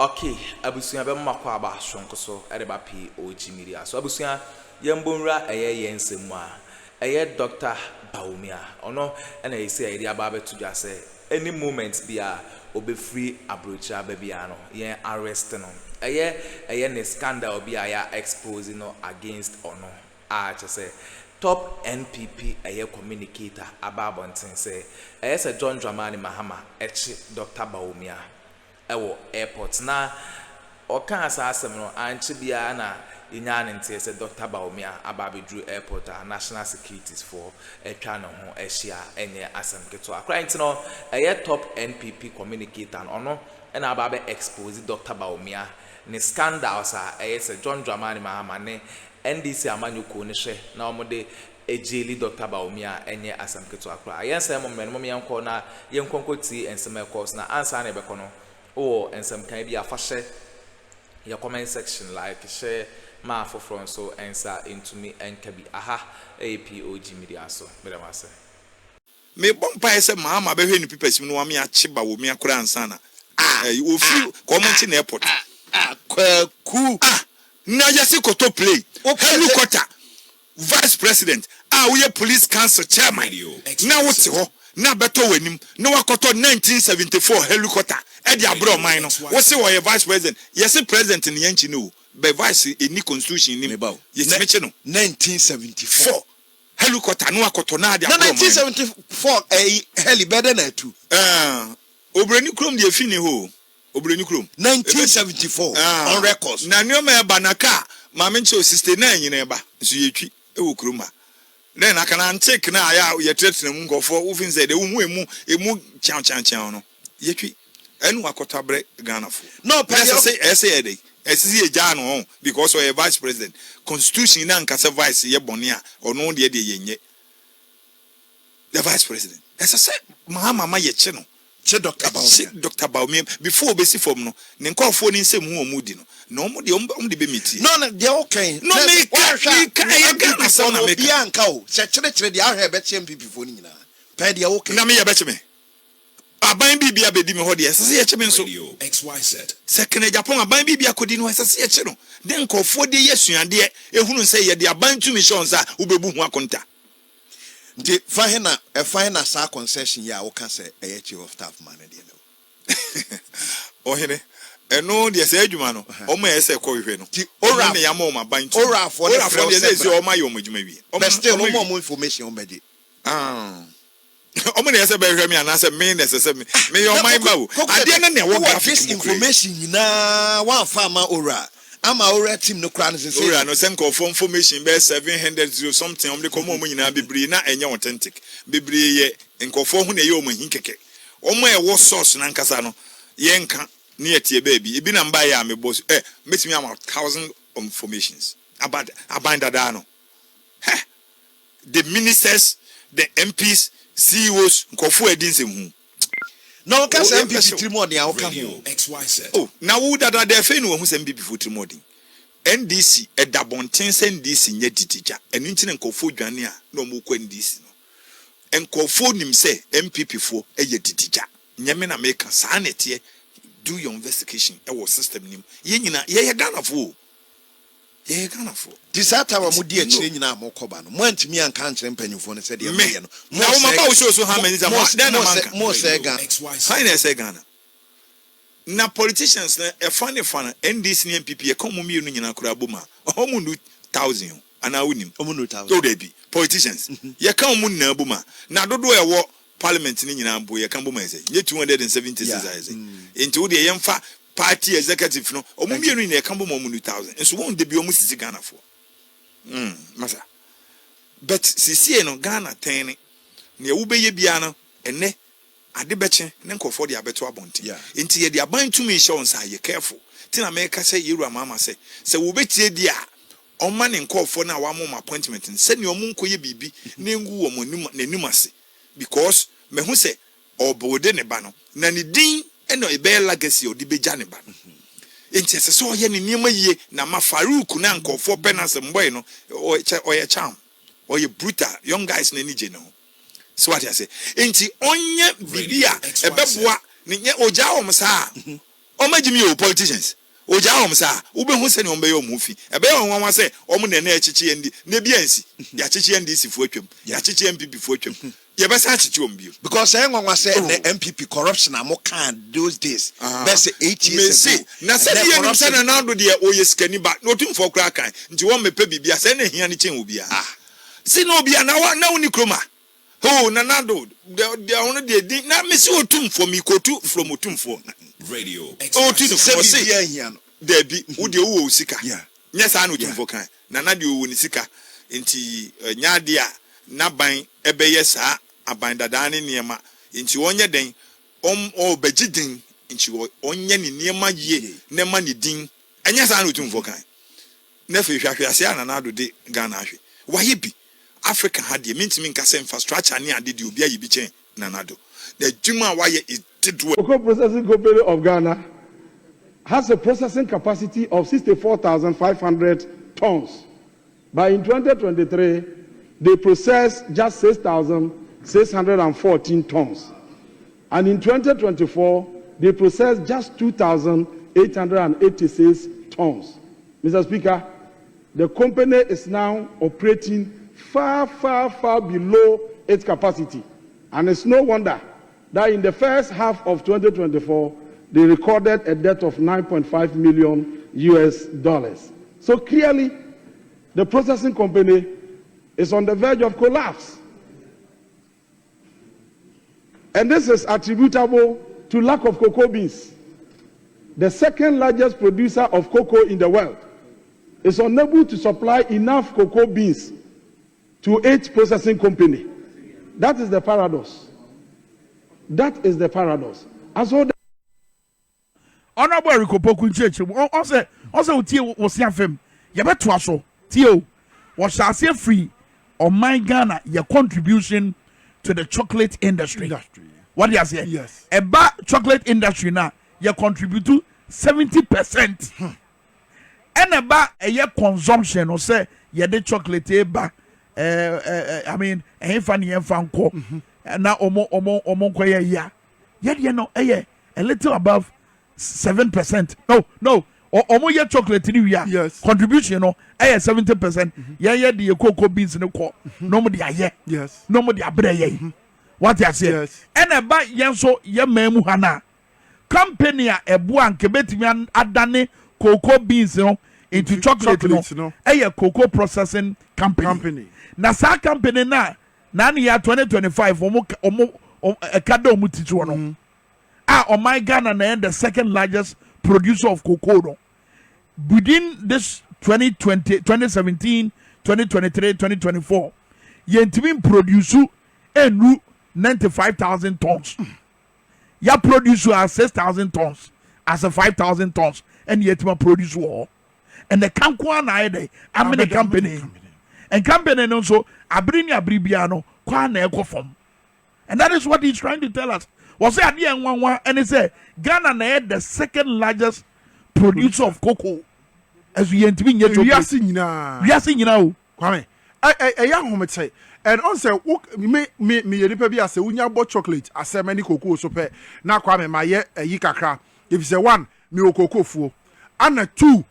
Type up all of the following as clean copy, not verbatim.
Okay, abusuya be makwa aba shonko so edeba POG Media. So abusuya yembonra yensemu a Dr. Bawumia. Ono na yesi ide aba betu dwa say any moment bia obe free abrocha bia no yen arrest no. Ne scandal bia ya expose no against ono. Say top NPP communicator ababontin say say John Dramani Mahama Dr. Bawumia ewo airport na oka asasem no anchi bia na inya nte say Dr. Bawumia ababedru airport national securities for etwa no ho ehia enye asem keto akra nti no top NPP communicator ono na ababe expose Dr. Bawumia ne scandals say John Dramani Mahama ne NDC amanyuko ne hwe na omode ejeli Dr. Bawumia enye asem keto akra ayense mo men mo yenko na yenkonko ti ensem course na answer na bekono and some kind be a fashion your comment section like share my for front so answer into me and can be POG Media so say me bompa say Mahama be hwe ni people no am ya che Bawumia kura ansana you free comment in airport ku na yesi koto play helicopter vice president we police council chairman na wote ho na beto wanim na wakoto 1974 helicopter Edi abro man no wo se wo vice president yes president ni yanchi no be vice any constitution ni meba yes meche no 1974 helicopter no akoto na adi abro 1974 heli better na tu obreni krom de fi ni ho obreni krom 1974 on records na nyoma eba na ka ma menche o 69 nyina eba so yetwi e wo kroma na na kana antik na ya yetretre mu ngofo wo fin say de wo hu emu chan no yetwi enu akotabre Ghana for no say dey esisi eja no because we vice president constitution na nkasa vice ye bone a ono de yenye the vice president say Mahama ye che no che Dr. Bawumia before obesi form no ne nkofo ni nsem hu omudi no na omde be meti no they okay no me ka Ghana so na me bia nka o che chere de ahwe be che MPP fo ni nyina pe de okay na me ye be che me aban bibia bedi me ho de sese ye che me nso XYZ second Japan aban bibia kodi no sese ye che no de nkofo de yesuade ehunu nse ye de aban tumi shons a ubebu hu akonta nti fahina sa concession ya wo ka say chief of staff man de no ohere eno de se adwuma no o ma ye se ko hwe no ti ora ne yama o ma ban tu ora for de se o ma yo mo dwuma wi o still no more information o mede omo ne yese be hwe me anase me ne se me yo man ba o ade na ne wo graphic information nyina wan fa ma ora ama ora team no kra no se ora no sem ko information be 700 something omde ko mo nyina bibiri na enye authentic bibiri ye nkofo hu ne ye o mo hin keke omo e wo source na nkasa no ye nka ne yetie baabi ebi na mba ya me boss metimi am 1000 informations about abandada no the ministers the MPs CEOs nkofo edinsem hu no ka say MPP trimodi a wo ka hu oh na wo dada de fe no hu say MPP fo trimodi NDC edabonten say NDC nye ditija enu ntine nkofo dwane a na omo kwa NDC no nkofo nim say MPP fo eye ditija nyame na make sa na tie do your investigation e wo system nim ye nyina ye Ghana fo disata wa mudi akire nyina amokoba no mo antimi anka ankire mpanyufo no se de me no na wo maba wo so ha many time mo say Ghana how na say Ghana na politicians na e fane NDC ne MPP e come mi no nyina kura boma omo nu 1000 ana wonim omo nu 1000 to dey be politicians ye kan omo na boma na dodo e wo parliament ni nyina bo ye kan boma e say ye 276 into wo de ye mfa party executive no omo mienu ni e kan boma omo nu 1000 so won de bi omo sisi Ghana for masa but sisi no Ghana ten ne wo be ye bia no ene ade beche ne nkofo de abeto abonte enti ye de aban tumi insurance a ye careful ti na make say yeru Mahama say wo betie dia oma ne nkofo na wa mom appointment se ne omo nkoye bibi ne ngu wo nanim ase because me hu say obode ne ba no na ne din eno ebe legacy odi beja ne ba no enti se so ye ne niam yie na ma Farouk na nkofo penance mboy no oye charm oye brutal young guys na ni je no so what I say enti onye bibia ebeboa ne nye oja wo msa Omejimi o politicians. Oja hom sa wobɛhu sɛ ne ɔmbɛyɛ ɔmufi ɛbɛyɛ ɔnwanwa sɛ ɔmo ne na ɛkyekye ndi na biansi ya kyekye ndi sifo atwam ya kyekye MPP fo atwam yɛbɛsa kyekye ɔmbio because ɛnwanwa sɛ ne MPP corruption am can those days best 8 years ago na sɛ deɛ nim sɛ na nado deɛ oyɛ sikani ba na otumfo kora kan nti wɔn mepɛ bibia sɛ na hia ne kyɛn obia si na obia na woni kroma oh na nado de ɔno deɛ din na mesi otumfo mi kotu from otumfo radio say Debbie would you wo sika yes I know tumfo kan na de wo ni sika nti nyaadia na ban ebeye saa aban dada ne niema nti wonye den begidin nti wonye ne niema ye ne ma ne din enye saa no tumfo kan na fe hwahwe ase na do de Ghana hwe waye bi Africa ha de mintimi nka se infrastructure ne ade de obi ayi bi chen na do the juma waye is did well. Cocoa Processing Company of Ghana has a processing capacity of 64,500 tons. But in 2023, they processed just 6,614 tons. And in 2024, they processed just 2,886 tons. Mr. Speaker, the company is now operating far below its capacity. And it's no wonder that in the first half of 2024, they recorded a debt of $9.5 million. So clearly, the processing company is on the verge of collapse. And this is attributable to lack of cocoa beans. The second largest producer of cocoa in the world is unable to supply enough cocoa beans to its processing company. That is the paradox. That is the paradox. And so Honorable Rikopoku Church, also tie was yafem. Yabeto aso tie was shall free on my Ghana your contribution to the chocolate industry. What do you say? Yes. About chocolate industry now, you contribute to 70%. And about a year consumption or say you the chocolate I mean funny and fanko. Now omo kwaya ya. Yet you know a little above 7%. No. Omo ye chocolate ni ya. Yes. Contribution no 70%. Yeah the cocoa beans in the co. No more the yes. No more the abre what you say? Yes. And about yenso ye memu hana. Company a buan kebetimi adane cocoa beans no into chocolate no. Cocoa processing company. Na sa company na ni ya 2025 omo ekado omo titwa no. On my Ghana na the second largest producer of cocoa no. Within this 2017, 2023, 2024, yentimi produce enu 95,000 tons. Ya produce as 6,000 tons, as a 5,000 tons, and yet ma produce war. And the Kankwa na ide, I'm in the company. And company also, abrini abribiano, kwa na eko form. And that is what he's trying to tell us. Was say at and he said Ghana na the second largest producer of cocoa. As we enter in we are seeing now. Kwame, I young home say, and also me nipa bi ase unya bo chocolate ase many cocoa so pe na Kwame ma ye yikakra. If say one me o cocoa fuo, and two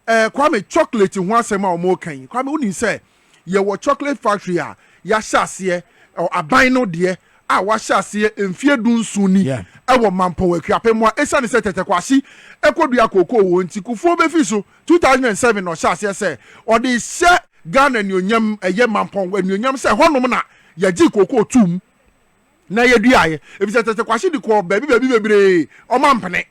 Kwame chocolate ho asema o mo kan. Kwame uni say ye wo chocolate factory a ya hyase or aban no de a wahyase emfie dunsuni ewo mampon akuapem a esane se tetekwasi ekodua cocoa wo nti Akuffo be fi so 2007 no hyase se odi se Ghana nyonyam eye mampon nyonyam se honom na yaji cocoa tum na yedua ye efise tetekwasi di ko baby bebre o mampene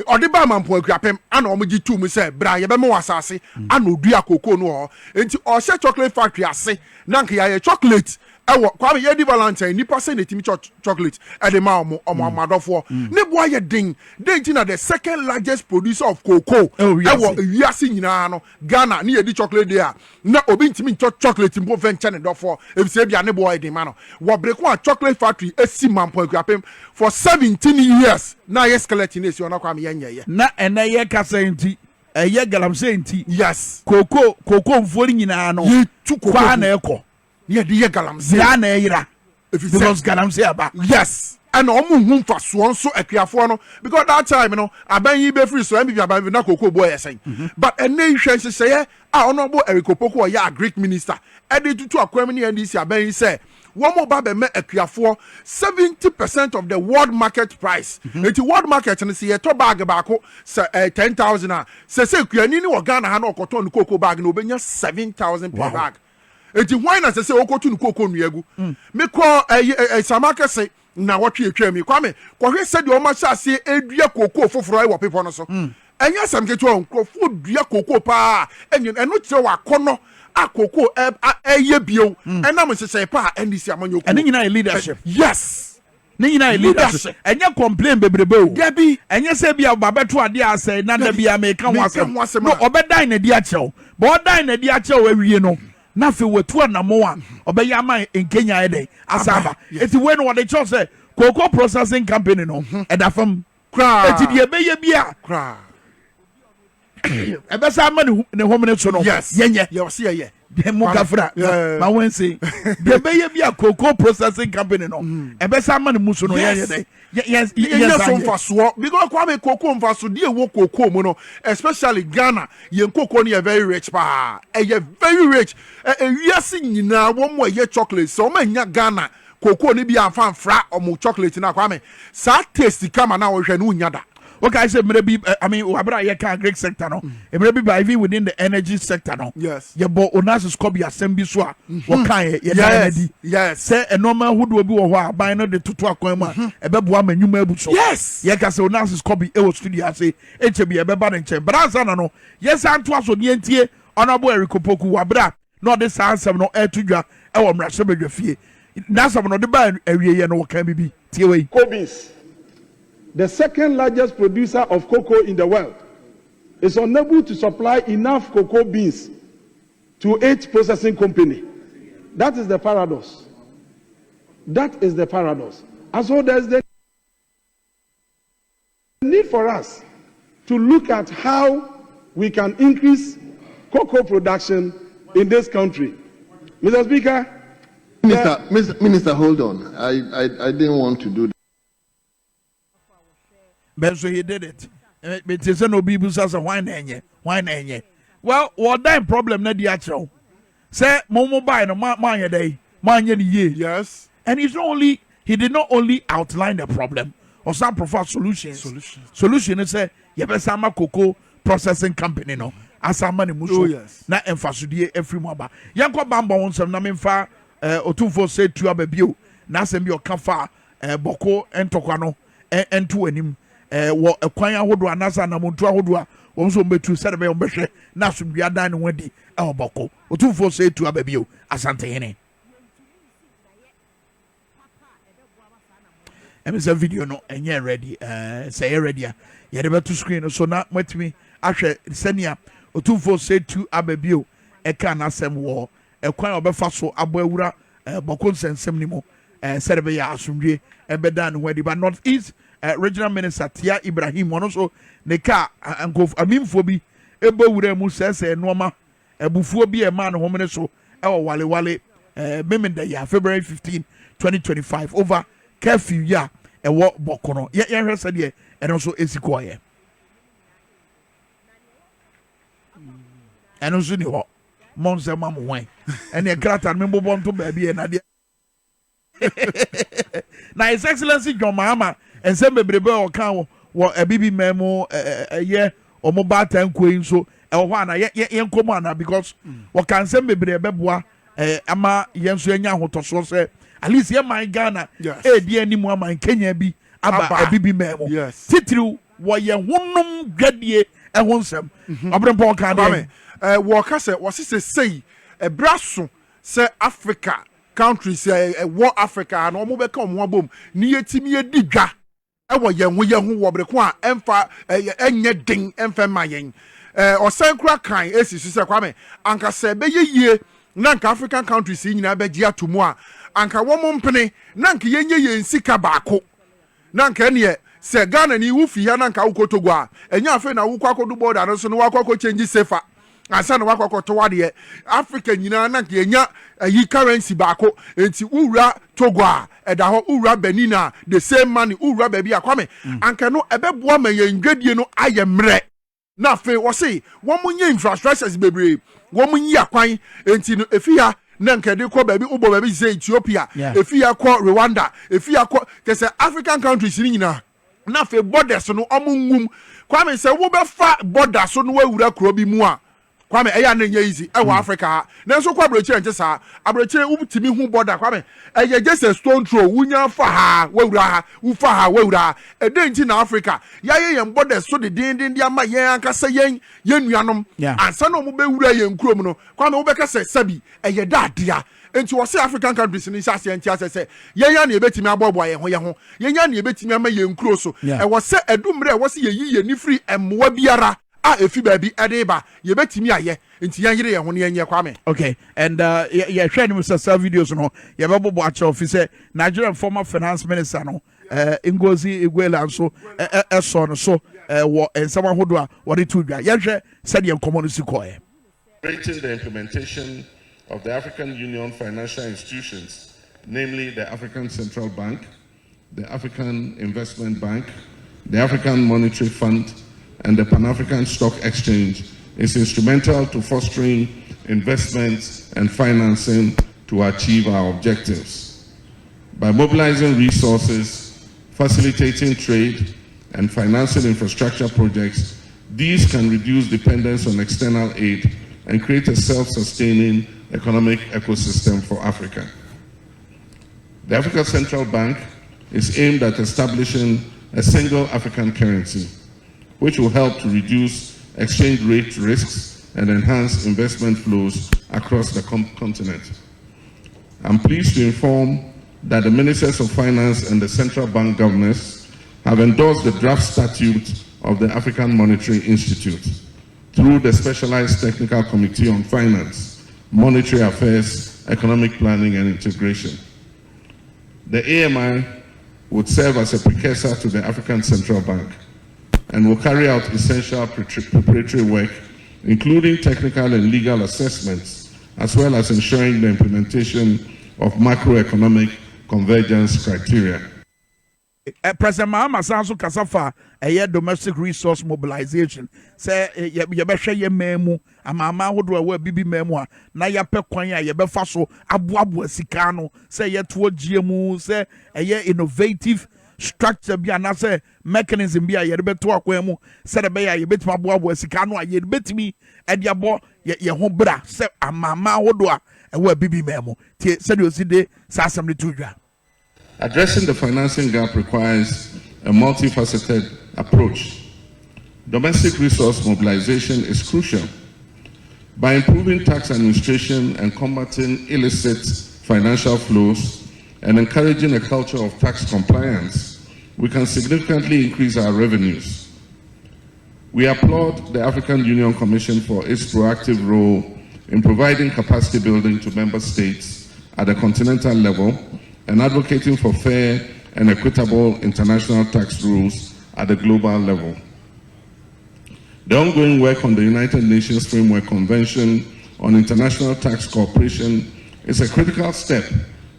odi ba mampon akuapem ana omji tum se bra ye be me wasase ana odua cocoa no ho nti o hye chocolate factory ase na nka ya chocolate Kwame ye di Valentine nipa say netimi chocolate e de ma omo amadofo ne bo aye den na the second largest producer of cocoa ewo wiase nyina no Ghana ne ye di chocolate there na obi ntimi chocolate mbo venture ne dofo e se bia ne bo aye den ma no wo break one chocolate factory esi mampo akuapem for 17 years na ye skeleton esi ona Kwame ye nyeye na ena ye kasa nti ye galamse nti yes cocoa mfori nyina no ye tu cocoa na eko ye di ye galamse na era because galamse aba yes and omu humfa so so akuafo no because that time no aban yi be free so MPP aban na koko boy esen but ene hwe seseye a honorable erikopoko ya Greek minister e dey tutu akwam ne NDC aban yi say one ba be me akuafo 70% of the world market price enti world market no say to bag baako 10,000 a say akuani ni wo Ghana ha na okoto no koko bag no obenya 7,000 per bag enti why na say okoto no koko nuagu me ko samaka say na watwe etwa mi kwame kohwe se de o ma hyase edua koko foforo e wo pepo no so enya sam ketu on krofo dua koko pa eno kire wa kono akoko eye bio enam sese pa NDC amanyo ene nyina e leadership yes ne nyina e leadership enye complain bebrebe o debi enye se bia babeto ade ase na da bia me ka wasem no obedan na di achew bo odan na di achew awie no na fe watu anamo a obeye ama enkenya ede asaba eti we no wode cho se cocoa processing company no edafam kra eti de ebeye bia kra ebesa ama ne homene so no yenye ye se ye demo kafra ma wense de ebeye bia cocoa processing company no ebesa ama ne muso no yenye de yes so mfaso because kwame cocoa mfaso de wo cocoa mu no especially Ghana yen cocoa no very rich pa very rich wiase nyina wo mo ye chocolate so ma nya Ghana cocoa ni bia fan fra omo chocolate na kwame sa taste kama na wo hwe no nya da. Okay, I said maybe wabra ye can Greek sector no. Maybe by even within the energy sector no. Yes. Ye bo onas scope bi assembly so a wo kan ye yes. Yes. Say a normal who do bi wo ho a ban no de toto akwan ma e be boa manyuma abu so. Yes. Ye ka say onas scope bi e wo studio say e che bi e be ba ne nche. Bra na no. Yes anto aso de entie honorable erikopoku wabra no de sansem no e tudwa e wo mra sebedwa fie. Na some no de ba awie ye no wo kan bibi. Tie we. Kobis, the second largest producer of cocoa in the world, is unable to supply enough cocoa beans to its processing company. That is the paradox. That is the paradox. And so there's the need for us to look at how we can increase cocoa production in this country. Mr. Speaker. Minister, hold on. I didn't want to do that. But so he did it. But he said no people say why na well, what that problem na di acho. Say momo buy no man day, man ye. Yes. And he did not only outline the problem or some provide solutions. Solution is say ye be sama cocoa processing company no. Asama ne muso. Oh, yes. Na emfasudie every moba. Yanko bamba wonsem na memfa otumfo say tu ababio na asem bi okafa boko entokwa no ento anim wo ekwan ahodo anasa na muntu ahodo a wo so metu sɛ be ombehwe na asomdua dan ne wadi e oboko otumfo say tu ababio asante hene emisa video no enye ready say ready a ye de beto screen so na matimi ahwe senia otumfo say tu ababio e ka na asem wo ekwan obefa so abo awura boko nsensem ni mo sɛ be ya asomdue e be dan ne wadi but not east regional minister Tia Ibrahim one also ne ka ankof amimfo bi ebo wura mu sese noma ebufuo bi e man homene so e wo wale memenda ya February 15 2025 over curfew ya e wo bokono ye hwese de e no so esiko ye eno so ni ho monse mamu hwan ene krata me bobo nto ba bi e na de na His Excellency John Mahama and some bebrebe o kan wo abibi memo ye o mo ba tan koyin so e ho ana ye nkomo ana because wo kan some bebrebe boa ama ye nso anya hotoso se at least ye man Ghana e di animu ama Kenya bi aba abibi memo titiri wo ye honum dwadie e ho nsem obrempo kan de wo ka se wo sei e braso se Africa countries war Africa and omo be ka omo abom ni yetimi yedi dwa e wo ye ho wo breko a emfa enye den emfa mayen osankura kan esisi se kwame anka se be yeye na nka African countries nyina be gia tumu a anka wo mo mpene na nka yenye yensika baako na nka ne se Ghana ni wufi ya na nka Kotoka a enya afi na wo kwakodo border no so no wakoko change safer ansa na wakɔkɔtɔ wadeɛ Africa nyinaa na yɛnya ayi currency baako enti wura Togo a ɛda hɔ wura Benin a the same money wura baabi a kwame anka no ɛbɛboa ma yɛn dwadie no ayɛ mmerɛ na afei wɔse wɔn mo nye infrastructures bebree wɔn mo yi akwan enti no efia na nkede kɔ baabi ubɔ baabi sɛ Ethiopia efia kɔ Rwanda efia kɔ kɛsɛ African countries ni nyinaa na afei borders no ɔmo ngum kwame sɛ wo bɛfa border so no wawura kuro bi mu a kwame ɛyɛ na nyɛ easy ɛwɔ Africa na nso kɔ abrɛkyerɛ nkyɛ saa abrɛkyerɛ wubtimi hu border kwame ɛyɛ just a stone throw wunya fa ha wawura ha wufa ha wawura ha ɛdɛ nti na Africa yɛayɛ yɛn borders so de den de ama yɛn ankasa yɛn nuanom ansa na ɔmo bɛwura yɛn kurom no kwame wobɛka sɛ sabi ɛyɛ daadea enti wɔ se African countries ni hyɛ nti asɛ sɛ yɛnya na yɛbɛtimi abɔbɔ yɛn ho yɛnya na yɛbɛtimi ama yɛn kuro so ɛwɔ sɛ ɛdumre ɛwɔ se yɛyi yɛn nifri ɛmmoa biara a efi baabi ɛde ba yɛbɛtimi ayɛ nti yɛn yere yɛn ho ne yɛn yɛ kwame. Okay, and yɛhwɛ ne Mr. videos no yɛbɛbɔbɔ akyerɛ ofi sɛ Nigerian former finance minister no Ngozi Igwela nso ɛsɔ no so wɔ nsɛm ahodoɔ a wɔde to dwa yɛhwɛ sɛdeɛ nkɔmmɔ no si kɔɛ. Rating the implementation of the African Union financial institutions, namely the African Central Bank, the African Investment Bank, the African Monetary Fund, and the Pan-African Stock Exchange, is instrumental to fostering investments and financing to achieve our objectives. By mobilizing resources, facilitating trade, and financing infrastructure projects, these can reduce dependence on external aid and create a self-sustaining economic ecosystem for Africa. The African Central Bank is aimed at establishing a single African currency, which will help to reduce exchange rate risks and enhance investment flows across the continent. I'm pleased to inform that the Ministers of Finance and the Central Bank governors have endorsed the draft statute of the African Monetary Institute through the Specialized Technical Committee on Finance, Monetary Affairs, Economic Planning and Integration. The AMI would serve as a precursor to the African Central Bank and will carry out essential preparatory work, including technical and legal assessments, as well as ensuring the implementation of macroeconomic convergence criteria. President Mahama sanso kasafa domestic resource mobilization say yɛbɛhwɛ yɛ mɛmu amama hodo a wa bibi mɛmu a na yɛpɛ kwan a yɛbɛfa so aboaboa sika no say yɛto GMU say innovative structure bi ana say mechanism bi a yɛbɛto akwan mu say de bɛyɛ yɛbɛtumi aboaboa sika no a yɛbɛtumi ɛde abɔ yɛ ho bra say amama hodo a wa bibi mɛmu tie say de oside sa asɛm ne to dwa. Addressing the financing gap requires a multifaceted approach. Domestic resource mobilization is crucial. By improving tax administration and combating illicit financial flows and encouraging a culture of tax compliance, we can significantly increase our revenues. We applaud the African Union Commission for its proactive role in providing capacity building to member states at the continental level and advocating for fair and equitable international tax rules at the global level. The ongoing work on the United Nations Framework Convention on International Tax Cooperation is a critical step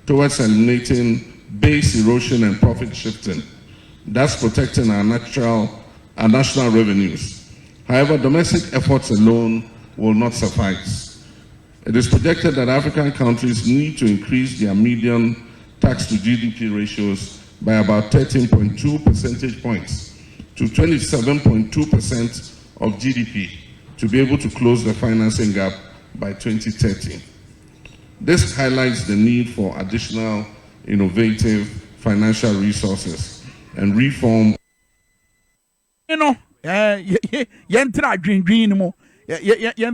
towards eliminating base erosion and profit shifting, thus protecting our national revenues. However, domestic efforts alone will not suffice. It is projected that African countries need to increase their median tax to GDP ratios by about 13.2 percentage points to 27.2% of GDP to be able to close the financing gap by 2030. This highlights the need for additional innovative financial resources and reform. Yen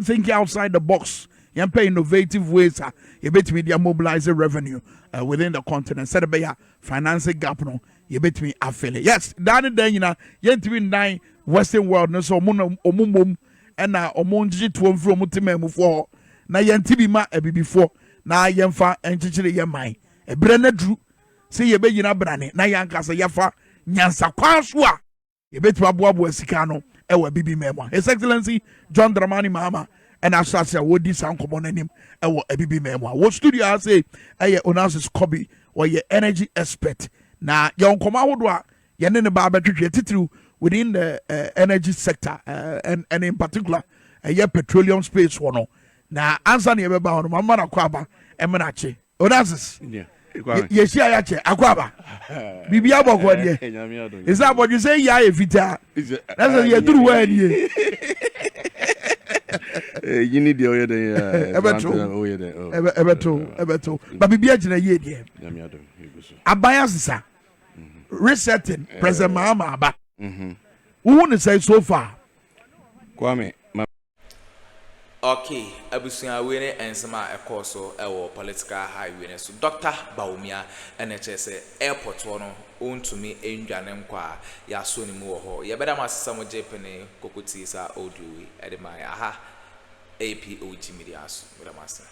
think outside the box. Yen pay innovative ways. You bet me they mobilize revenue within the continent. Said be a financing gap no. You bet me affiliate. Yes, down then you know yen to nine Western world no so omum and na omonji to from mutimemu for na yen tibi ma ebi before na yen fa enchichire yen mai e brene dru say ye be yina brane na yan kasa yafa nyansa kwanso a ye bet ma boabo sika no e wa bibi memo. His Excellency John Dramani Mahama ɛna asase a wodi san nkɔmɔ n'anim ɛwɔ ebibi mɛmu a wɔ studio a say ɛyɛ Onassis Kobe wɔyɛ energy expert na yɛ nkɔmɔ ahodoɔ a yɛne ne ba abɛtwitwi titiriw within the energy sector and in particular petroleum space wɔ no na ansa ne yɛbɛba hɔ no mama na akɔ aba ɛmɛ na akye Onassis yɛsi a yɛakyɛ akɔ aba biribi abɔkɔ deɛ ɛsɛ abɔdwe sɛ yɛ ayɛ fitaa na sɛ yɛduru hɔ anie yini deɛ ɔyɛ dɛ ɛbɛto ba biribi agyina yie deɛ aban asesa resetting President Mahama aba who ne say so far Kwame okay abusua we ne ensema ekọ so ewo political highway ne so Dr. Bawumia ene che se airport ho no ontumi endwane nkwa ya so ni mu ho ye beda masesa mo jepene kokoti sa oduwi ede ma aha POG Media so beda masesa